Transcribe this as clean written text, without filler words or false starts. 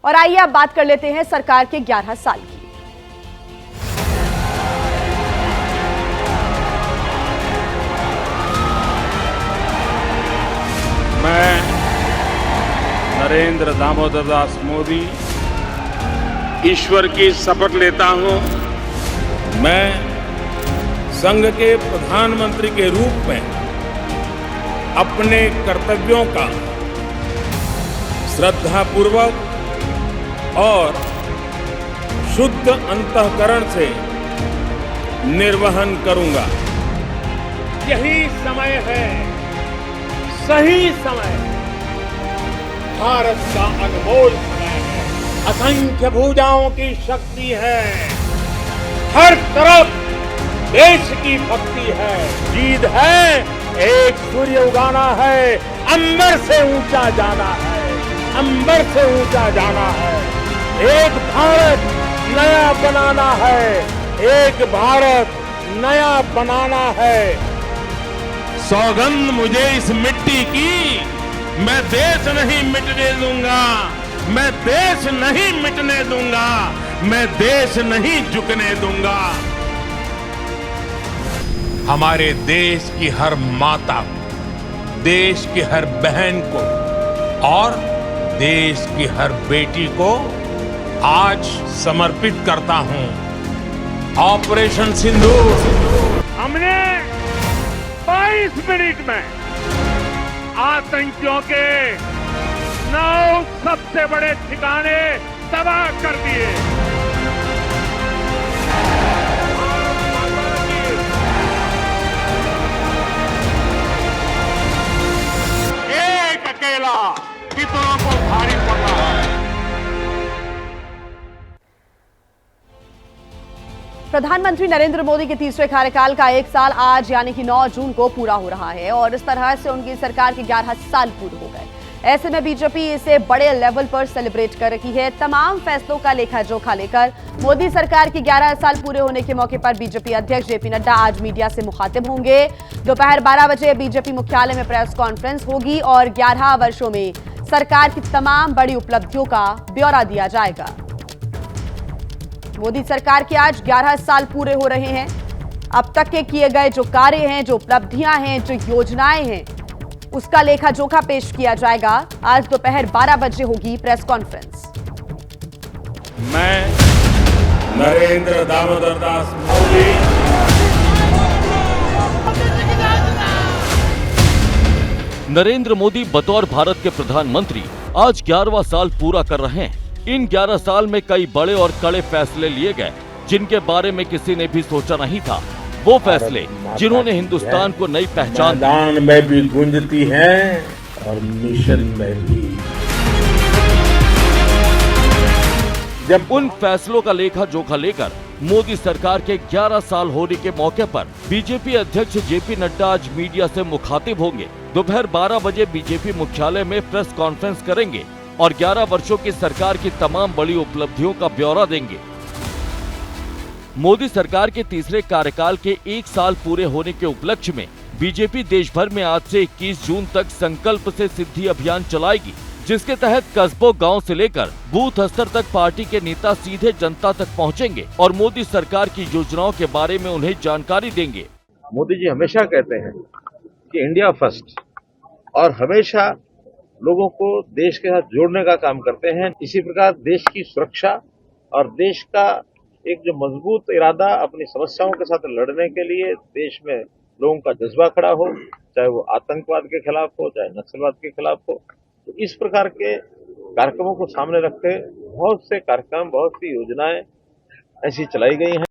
और आइए अब बात कर लेते हैं सरकार के 11 साल की। मैं नरेंद्र दामोदर दास मोदी ईश्वर की शपथ लेता हूं। मैं संघ के प्रधानमंत्री के रूप में अपने कर्तव्यों का श्रद्धापूर्वक और शुद्ध अंतःकरण से निर्वहन करूंगा। यही समय है, सही समय, भारत का अनमोल समय है। असंख्य भुजाओं की शक्ति है, हर तरफ देश की भक्ति है। जीत है, एक सूर्य उगाना है, अंबर से ऊंचा जाना है, अंबर से ऊंचा जाना है। एक भारत नया बनाना है, एक भारत नया बनाना है। सौगंध मुझे इस मिट्टी की, मैं देश नहीं मिटने दूंगा, मैं देश नहीं मिटने दूंगा, मैं देश नहीं झुकने दूंगा। हमारे देश की हर माता को, देश की हर बहन को और देश की हर बेटी को आज समर्पित करता हूं। ऑपरेशन सिंदूर हमने 22 मिनट में आतंकियों के 9 सबसे बड़े ठिकाने तबाह कर दिए। एक अकेला कितनों को भारी पड़ रहा है। प्रधानमंत्री नरेंद्र मोदी के तीसरे कार्यकाल का 1 साल आज यानी कि 9 जून को पूरा हो रहा है और इस तरह से उनकी सरकार के 11 साल पूरे हो गए। ऐसे में बीजेपी इसे बड़े लेवल पर सेलिब्रेट कर रही है। तमाम फैसलों का लेखा जोखा लेकर मोदी सरकार के 11 साल पूरे होने के मौके पर बीजेपी अध्यक्ष जेपी नड्डा आज मीडिया से मुखातिब होंगे। दोपहर 12 बजे बीजेपी मुख्यालय में प्रेस कॉन्फ्रेंस होगी और 11 वर्षों में सरकार की तमाम बड़ी उपलब्धियों का ब्यौरा दिया जाएगा। मोदी सरकार के आज 11 साल पूरे हो रहे हैं। अब तक के किए गए जो कार्य हैं, जो उपलब्धियां हैं, जो योजनाएं हैं, उसका लेखा जोखा पेश किया जाएगा। आज दोपहर 12 बजे होगी प्रेस कॉन्फ्रेंस। मैं नरेंद्र दामोदर दास मोदी नरेंद्र मोदी बतौर भारत के प्रधानमंत्री आज 11वां साल पूरा कर रहे हैं। इन 11 साल में कई बड़े और कड़े फैसले लिए गए जिनके बारे में किसी ने भी सोचा नहीं था। वो फैसले जिन्होंने हिंदुस्तान को नई पहचान मैदान में भी गूंजती हैं और मिशन में भी। जब उन फैसलों का लेखा जोखा लेकर मोदी सरकार के 11 साल होने के मौके पर बीजेपी अध्यक्ष जेपी नड्डा आज मीडिया से मुखातिब होंगे। दोपहर 12 बजे बीजेपी मुख्यालय में प्रेस कॉन्फ्रेंस करेंगे और 11 वर्षों की सरकार की तमाम बड़ी उपलब्धियों का ब्यौरा देंगे। मोदी सरकार के तीसरे कार्यकाल के 1 साल पूरे होने के उपलक्ष्य में बीजेपी देश भर में आज से 21 जून तक संकल्प से सिद्धि अभियान चलाएगी, जिसके तहत कस्बों, गांव से लेकर बूथ स्तर तक पार्टी के नेता सीधे जनता तक पहुंचेंगे और मोदी सरकार की योजनाओं के बारे में उन्हें जानकारी देंगे। मोदी जी हमेशा कहते हैं कि इंडिया फर्स्ट और हमेशा लोगों को देश के साथ जोड़ने का काम करते हैं। इसी प्रकार देश की सुरक्षा और देश का एक जो मजबूत इरादा अपनी समस्याओं के साथ लड़ने के लिए देश में लोगों का जज्बा खड़ा हो, चाहे वो आतंकवाद के खिलाफ हो, चाहे नक्सलवाद के खिलाफ हो। तो इस प्रकार के कार्यक्रमों को सामने रखते बहुत से कार्यक्रम, बहुत सी योजनाएं ऐसी चलाई गई हैं।